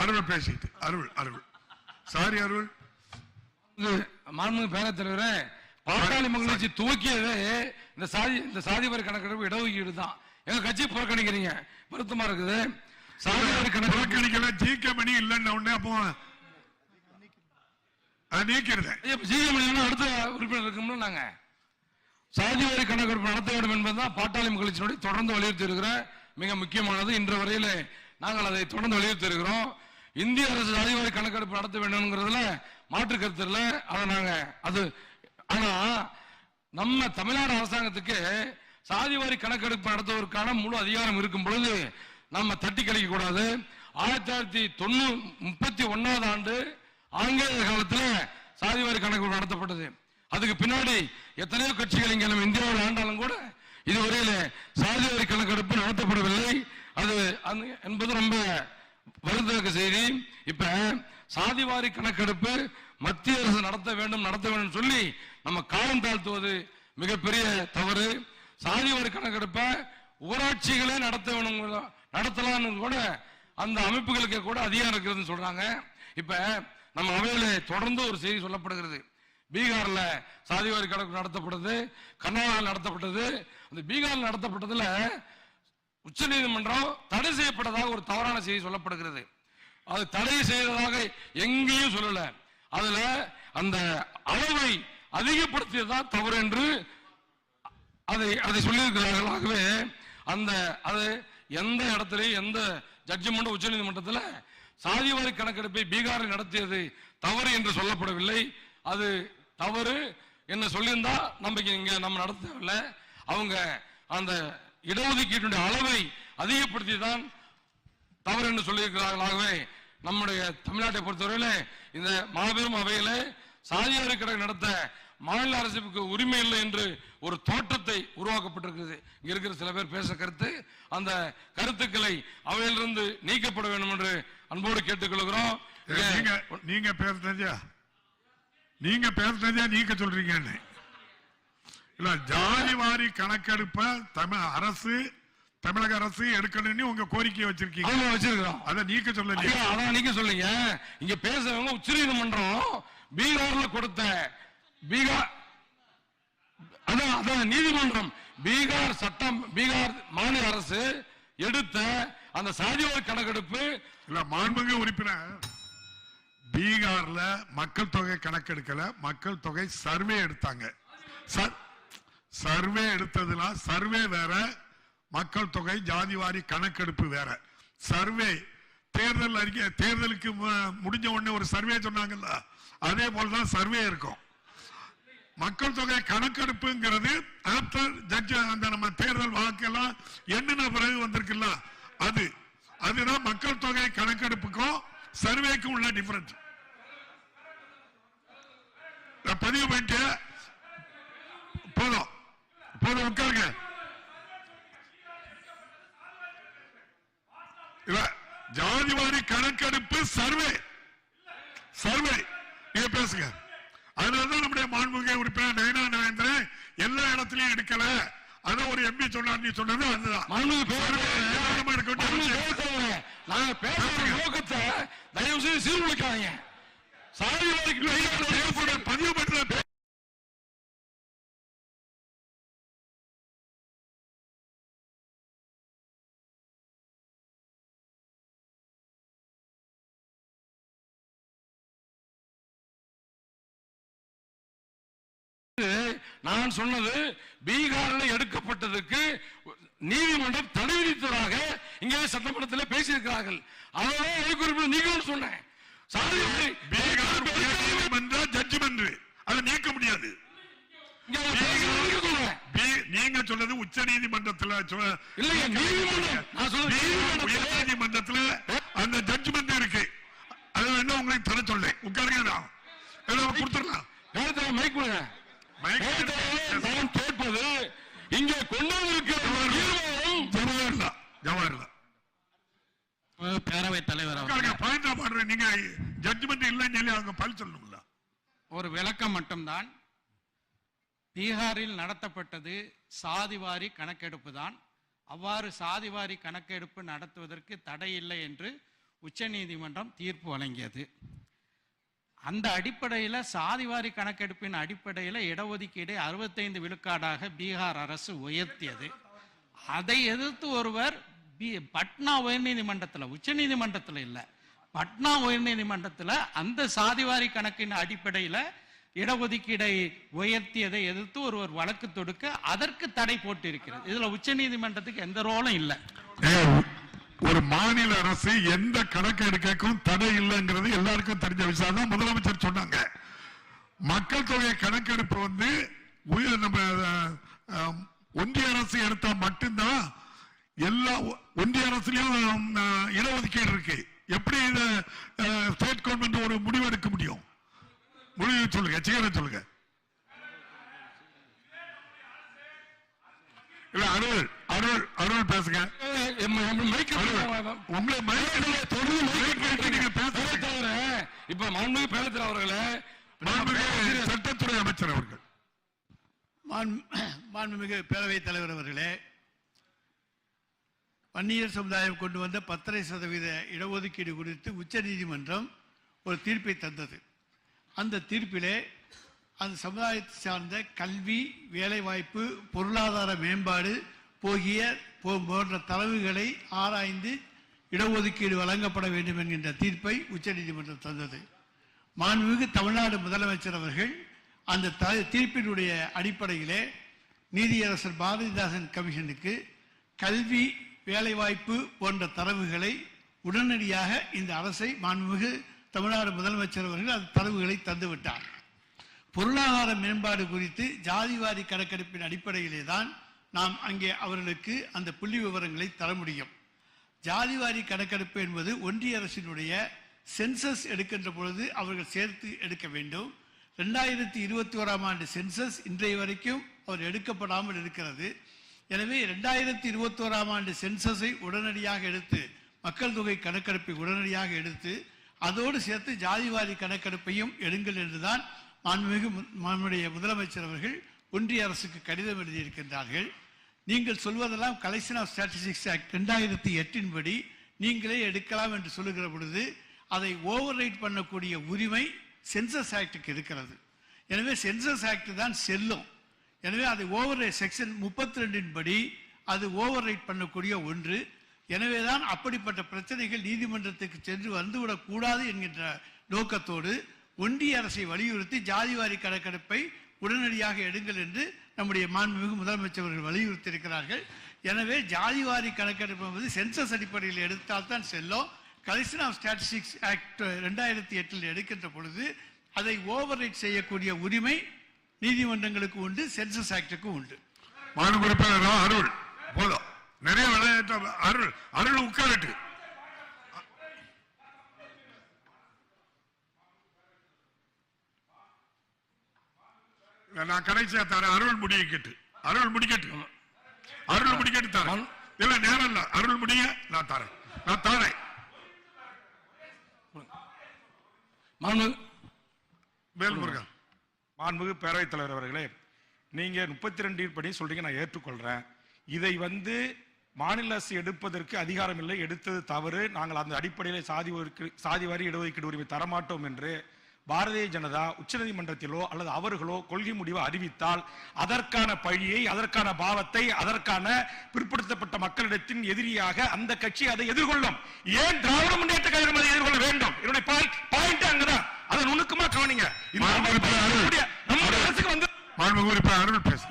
அருள் பேசிட்டு அருள் சாரி அருள். மாண்புமிகு பேரவைத் தலைவரே, பாட்டாளி மக்கள் கட்சி துவக்கியதே இந்த சாதி வாரி கணக்கெடுப்பு இடஒதுக்கீடு தான். எங்க கட்சி புறக்கணிக்கிறீங்க, வருத்தமா இருக்குது. சாதி வாரி கணக்கெடுக்கல ஜிகே மணி இல்லைன்னு உடனே அப்போ நீக்கிறது. ஜிகே மணி அடுத்த உறுப்பினர் இருக்கும்னு நாங்க சாதி வாரி கணக்கெடுப்பு நடத்த வேண்டும் என்பதுதான் பாட்டாளி மக்கள் கட்சியினுடைய தொடர்ந்து வலியுறுத்தி இருக்கிற மிக முக்கியமானது. இன்று வரையில நாங்கள் அதை தொடர்ந்து வலியுறுத்தி இருக்கிறோம். இந்திய அரசு சாதி வாரி கணக்கெடுப்பு நடத்த வேண்டும்ங்கிறதுல மாற்று கருத்து இல்லை. அதை நாங்க ஆனா நம்ம தமிழ்நாடு அரசாங்கத்துக்கு சாதிவாரி கணக்கெடுப்பு நடத்துவதற்கான முழு அதிகாரம் இருக்கும் பொழுது நம்ம தட்டி கழிக்க கூடாது. 1931 ஆண்டு ஆங்கிலேய காலத்தில் சாதிவாரி கணக்கெடுப்பு நடத்தப்பட்டது. அதுக்கு பின்னாடி எத்தனையோ கட்சிகள் இங்க நம்ம இந்தியாவில் ஆண்டாலும் கூட இதுவரையில சாதிவாரி கணக்கெடுப்பு நடத்தப்படவில்லை. அது என்பது ரொம்ப வருத்தத்தக்க செய்தி. இப்ப சாதிவாரி கணக்கெடுப்பு மத்திய அரசு நடத்த வேண்டும் சொல்லி நம்ம காலம் தாழ்த்துவது மிகப்பெரிய தவறு. சாதிவாரி கணக்கெடுப்ப ஊராட்சிகளே நடத்தலாம் கூட அந்த அமைப்புகளுக்கு கூட அதிகாரம் இருக்கிறதுன்னு சொல்றாங்க. இப்ப நம்ம அவையில தொடர்ந்து ஒரு செய்தி சொல்லப்படுகிறது. பீகார்ல சாதிவாரி கணக்கு நடத்தப்பட்டது, கர்நாடகாவில் நடத்தப்பட்டது. அந்த பீகாரில் நடத்தப்பட்டதுல உச்ச நீதிமன்றம் தடை செய்யப்பட்டதாக ஒரு தவறான செய்தி சொல்லப்படுகிறது. அது தடை செய்ததாக எங்கேயும் சொல்லல. அதுல அந்த அளவை அதிகப்படுத்தியதான் தவறு என்று அதை சொல்லியிருக்கிறார்கள். ஆகவே அது எந்த இடத்திலையும் எந்த ஜட்ஜ்மெண்ட் உச்ச நீதிமன்றத்தில் சாதிவாரி கணக்கெடுப்பை பீகாரில் நடத்தியது தவறு என்று சொல்லப்படவில்லை. அது தவறு என்ன சொல்லியிருந்தா நம்ம நடத்தவில்லை. அவங்க அந்த இடஒதுக்கீட்டுடைய அளவை அதிகப்படுத்திதான் தவறு என்று சொல்லியிருக்கிறார்கள். ஆகவே நம்முடைய தமிழ்நாட்டை பொறுத்தவரையில இந்த மாபெரும் அவையில சாதிவாரி கணக்கு நடத்த மாநில அரசுக்கு உரிமை இல்லை என்று ஒரு தோற்றத்தை உருவாக்கப்பட்டிருக்கிறது. இங்க இருக்கிற சில பேர் பேச கருத்து, அந்த கருத்துக்களை அவையிலிருந்து நீக்கப்பட வேண்டும் என்று அன்போடு கேட்டுக்கொள்கிறோம். நீங்க பேசுறதா நீக்க சொல்றீங்க இல்ல? ஜாதிவாரி கணக்கெடுப்ப தமிழக அரசு எடுக்கணும்னு உங்க கோரிக்கையை வச்சிருக்கீங்க. அதை நீக்க சொல்லுங்க. அதான் நீக்க சொல்லுங்க. இங்க பேசுறவங்க உச்ச நீதிமன்றம் பீகார்ல கொடுத்த நீதிமன்றம் பீகார் மாநில அரசு எடுத்த அந்த சாதிவாரி கணக்கெடுப்பு இல்ல. மாண்புமிகு உறுப்பினர், பீகார்ல மக்கள் தொகை கணக்கெடுக்கல, மக்கள் தொகை சர்வே எடுத்தாங்க. சர்வே எடுத்ததுனா சர்வே வேற, மக்கள் தொகை ஜாதிவாரி கணக்கெடுப்பு வேற. சர்வே தேர்தலுக்கு முடிஞ்ச உடனே ஒரு சர்வே சொன்னாங்கல்ல, அதே போலதான் சர்வே இருக்கும். மக்கள் தொகை கணக்கெடுப்புங்கிறது அந்த நம்ம தேர்தல் வாக்கெல்லாம் எண்ணின பிறகு வந்திருக்குல்ல, அதுதான் மக்கள் தொகை கணக்கெடுப்புக்கும் சர்வேக்கும் உள்ள டிஃபரன்ஸ். பதிவு பண்ணிட்டு போதும் உட்காருங்க. ஜாதிவாரி கணக்கெடுப்பு சர்வே நீங்க பேசுங்க. அதனாலதான் நம்முடைய மாண்புமிகு உறுப்பினர் நயனா நாகேந்திரன் எல்லா இடத்திலையும் எடுக்கல. அதான் ஒரு எம்பி சொன்னார், நீ சொன்னது அதுதான். தயவு செய்து சீர்குலைக்காதீங்க. பதிவு பண்ற நான் சொன்னது பீகாரில் எடுக்கப்பட்டதுக்கு நீதிமன்றம் தடை விதித்ததாக இங்கே சட்டமன்றத்தில் பேசியிருக்கிறார்கள். அதனால நீங்களும் சொன்னேன். நீக்க முடியாது. நீங்க சொன்னது உச்ச நீதிமன்றத்தில் நீதிமன்றத்தில் அந்த ஜட்ஜ்மெண்ட் இருக்கு. அது என்ன உங்களுக்கு தர சொல்ல உட்காருங்க, கொடுத்துடலாம். நான் கேட்பது இங்கே கொண்டு வந்திருக்கிற ஜவஹர்லால் பேரவைத் தலைவர் நீங்க ஜட்ஜ்மெண்ட் இல்லைன்னு சொல்லி அவங்க பதில் சொல்லணும்ல. ஒரு விளக்கம் மட்டும்தான். பீகாரில் நடத்தப்பட்டது சாதிவாரி கணக்கெடுப்பு தான். அவ்வாறு சாதிவாரி கணக்கெடுப்பு நடத்துவதற்கு தடை இல்லை என்று உச்சநீதிமன்றம் தீர்ப்பு வழங்கியது. அந்த அடிப்படையில் சாதிவாரி கணக்கெடுப்பின் அடிப்படையில் இடஒதுக்கீடை 65 விழுக்காடாக பீகார் அரசு உயர்த்தியது. அதை எதிர்த்து ஒருவர் பட்னா உயர்நீதிமன்றத்தில், உச்சநீதிமன்றத்தில் இல்லை, பட்னா உயர்நீதிமன்றத்தில் அந்த சாதிவாரி கணக்கின் அடிப்படையில் இடஒதுக்கீடை உயர்த்தியதை எதிர்த்து ஒருவர் வழக்கு தொடுக்க அதற்கு தடை போட்டிருக்கிறது. இதுல உச்சநீதிமன்றத்துக்கு எந்த ரோலும் இல்லை. ஒரு மாநில அரசு எந்த கணக்கு எடுக்கும் தடை இல்லைங்கிறது எல்லாருக்கும் தெரிஞ்ச விஷயம் தான். முதலமைச்சர் சொன்னாங்க, மக்கள் தொகை கணக்கெடுப்பு வந்து நம்ம ஒன்றிய அரசு எடுத்தா மட்டும்தான் எல்லா ஒன்றிய அரசுலயும் இடஒதுக்கீடு இருக்கு. எப்படி ஸ்டேட் கவர்மெண்ட் ஒரு முடிவு எடுக்க முடியும்? முடிவு சொல்லுங்க, சீக்கிரம் சொல்லுங்க. இல்ல அருள் அருள் அருள் பேசுங்க. உங்களை இப்ப மாண்புமிகு பேரத்தில் அவர்களே, சட்டத்துறை அமைச்சர் அவர்கள், மாண்புமிகு பேரவைத் தலைவர் அவர்களே, வன்னியர் சமுதாயம் கொண்டு வந்த 10% இடஒதுக்கீடு குறித்து உச்சநீதிமன்றம் ஒரு தீர்ப்பை தந்தது. அந்த தீர்ப்பிலே அந்த சமுதாயத்தை சார்ந்த கல்வி, வேலைவாய்ப்பு, பொருளாதார மேம்பாடு போன்ற தரவுகளை ஆராய்ந்து இடஒதுக்கீடு வழங்கப்பட வேண்டும் என்கின்ற தீர்ப்பை உச்சநீதிமன்றம் தந்தது. மாண்புமிகு தமிழ்நாடு முதலமைச்சர் அவர்கள் அந்த தீர்ப்பினுடைய அடிப்படையிலே நீதியரசர் பாரதிதாசன் கமிஷனுக்கு கல்வி, வேலைவாய்ப்பு போன்ற தரவுகளை உடனடியாக இந்த அரசை மாண்புமிகு தமிழ்நாடு முதலமைச்சர் அவர்கள் அந்த தரவுகளை தந்துவிட்டார். பொருளாதார மேம்பாடு குறித்து ஜாதிவாரி கணக்கெடுப்பின் அடிப்படையிலே தான் நாம் அங்கே அவர்களுக்கு அந்த புள்ளி விவரங்களை தர முடியும். ஜாதிவாரி கணக்கெடுப்பு என்பது ஒன்றிய அரசினுடைய சென்சஸ் எடுக்கின்ற பொழுது அவர்கள் சேர்த்து எடுக்க வேண்டும். 2021ஆம் ஆண்டு சென்சஸ் இன்றைய வரைக்கும் அவர் எடுக்கப்படாமல் இருக்கிறது. எனவே 2021ஆம் ஆண்டு சென்சஸை உடனடியாக எடுத்து, மக்கள் தொகை கணக்கெடுப்பை உடனடியாக எடுத்து, அதோடு சேர்த்து ஜாதிவாரி கணக்கெடுப்பையும் எடுங்கள் என்றுதான் நம்முடைய முதலமைச்சர் அவர்கள் ஒன்றிய அரசுக்கு கடிதம் எழுதியிருக்கின்றார்கள். நீங்கள் சொல்வதெல்லாம் கலெக்ஷன் ஆஃப் ஸ்டாட்டிஸ்டிக்ஸ் ஆக்ட் 2008 படி நீங்களே எடுக்கலாம் என்று சொல்லுகிற பொழுது அதை ஓவர் ரைட் பண்ணக்கூடிய உரிமை சென்சஸ் ஆக்டுக்கு இருக்கிறது. எனவே சென்சஸ் ஆக்ட் தான் செல்லும். எனவே அதை செக்ஷன் 32 படி அது ஓவர் ரைட் பண்ணக்கூடிய ஒன்று. எனவேதான் அப்படிப்பட்ட பிரச்சனைகள் நீதிமன்றத்துக்கு சென்று வந்துவிடக் கூடாது என்கின்ற நோக்கத்தோடு ஒன்றிய அரசை வலியுறுத்தி ஜாதிவாரி கணக்கெடுப்பை உடனடியாக எடுங்கள் என்று நம்முடைய மாண்புமிகு முதலமைச்சர் அவர்கள் வலியுறுத்தி இருக்கிறார்கள். எனவே ஜாதிவாரி கணக்கெடுப்பு என்பது சென்சஸ் அடிப்படையில் எடுத்தால் தான் செல்லும். கலெக்ஷன் ஆஃப் ஸ்டாட்டிஸ்டிக்ஸ் ஆக்ட் 2008 எடுக்கின்ற பொழுது அதை ஓவர் ரைட் செய்யக்கூடிய உரிமை நீதிமன்றங்களுக்கு உண்டு, சென்சஸ் ஆக்டுக்கு உண்டு. அருள் போதும், நிறைய விளையாட்டு. அருள் அருள் உட்காரட்டு. நான் கடைசியா தரேன். அருள் முடிக்கட்டு, அருள் முடிக்கட்டு, அருள் முடிக்கட்டு தரேன். இல்ல நேரம் இல்ல, அருள் முடிய நான் தரேன், நான் தரேன். வேல்முருகன். மாண்புமிகு பேரவைத் தலைவர் அவர்களே, நீங்க 32 படி சொல்றீங்க, நான் ஏற்றுக்கொள்றேன். இதை மாநில அரசு எடுப்பதற்கு அதிகாரம் இல்லை, எடுத்தது தவறு, நாங்கள் அந்த அடிப்படையில் சாதிவாரி இடஒதுக்கீடு உரிமை தரமாட்டோம் என்று பாரதிய ஜனதா உச்சநீதிமன்றத்திலோ அல்லது அவர்களோ கொள்கை முடிவை அறிவித்தால் அதற்கான பழியை, அதற்கான பாவத்தை, அதற்கான பிற்படுத்தப்பட்ட மக்களிடத்தின் எதிரியாக அந்த கட்சி அதை எதிர்கொள்ளும். ஏன் திராவிட முன்னேற்ற கழகம் அதை எதிர்கொள்ள வேண்டும்? என்னுடைய பாயிண்ட் அங்கதான். அதை நுணுக்கமா கவனிங்க. அருள் பேசு,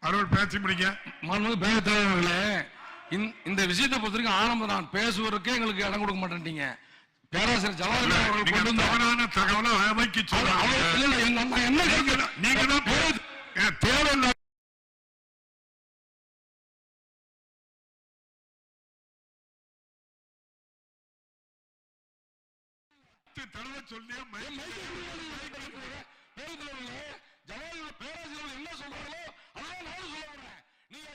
அருள் பேசி முடிங்க. இந்த விஷயத்தை பொறுத்தவரைக்கும் ஆனந்தம், நான் பேசுவதற்கே எங்களுக்கு இடம் கொடுக்க மாட்டேன்ட்டீங்க. பேராசிரியர் ஜவஹர்லால் அவர்கள் கொண்டு வந்த தகவலை அமைக்க நீங்க தான் தேவையில்லை. தடவை சொல்லி பேராசிரியர் என்ன சொல்றாங்களோ அதான் நானும் சொல்ல நீங்க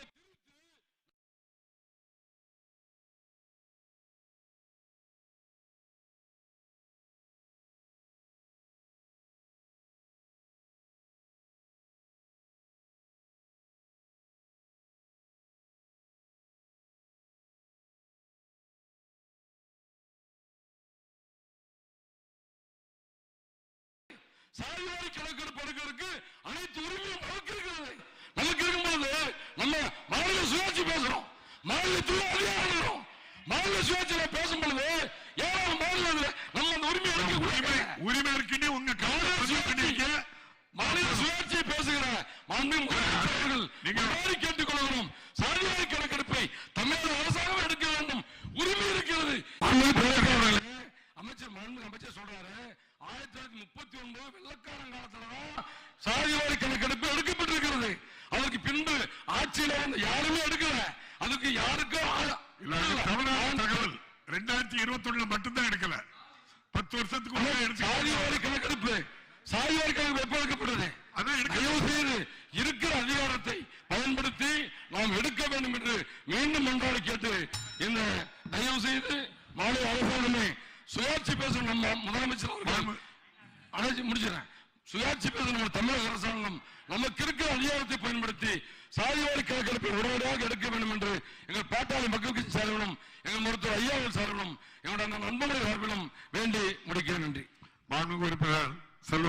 சாதிவாரி கணக்கெடுப்பு எடுக்கிறதுக்கு அனைத்து உரிமையும் நமக்கு இருக்கிறது. நமக்கு இருக்கும்போது நம்ம மாநில சுயாட்சி பேசுறோம், மாநிலத்தில் அதிகாரம் மாநில சுயாட்சியில பேசும் பொழுது ஏழாவது மாநிலத்தில் நம்ம அந்த உரிமை இருக்குன்னு உங்க மாநில சுயாட்சியை பேசுகிற அவர்கள் கேட்டுக் கொள்கிறோம். சாதிவாரி கணக்கெடுப்பை தமிழக அரசாங்கம் எடுக்க வேண்டும், உரிமை இருக்கிறது. அமைச்சர் சொல்றாரு 1939 வெள்ளக்காரன் காலத்துலதான் சாதிவாரி கணக்கெடுப்பு எடுக்கப்பட்டிருக்கிறது. அதற்கு பின்பு ஆட்சியில யாருமே எடுக்கல. அதுக்கு யாருக்கும் தகவல் 2021 மட்டும்தான் எடுக்கல, 10 வருஷத்துக்கு சாதிவாரி கணக்கெடுப்பு எப்ப எடுக்கப்பட்டது? இருக்கிற அதிகாரத்தை பயன்படுத்தி நாம் எடுக்க வேண்டும் என்று மீண்டும் மன்றாடி கேட்டு இந்த தயவு செய்து மாநில அரசாங்கமே சுயாட்சி பேசும் நம்ம முதலமைச்சர் அவர்கள் முடிச்சிடறேன். சுயாட்சி பேசும் நம்ம தமிழக அரசாங்கம் நமக்கு இருக்கிற அதிகாரத்தை பயன்படுத்தி சாதிவாரி கணக்கெடுப்பை உடனடியாக எடுக்க வேண்டும் என்று எங்கள் பாட்டாளி மக்கள் கட்சி சார்பிலும் எங்கள் மருத்துவர் ஐயாவின் சார்பிலும் எங்களுடைய நண்பர்கள் சார்பிலும் வேண்டி முடிக்கிறேன். நன்றி. மாண்புமிகு உறுப்பினர் செல்வ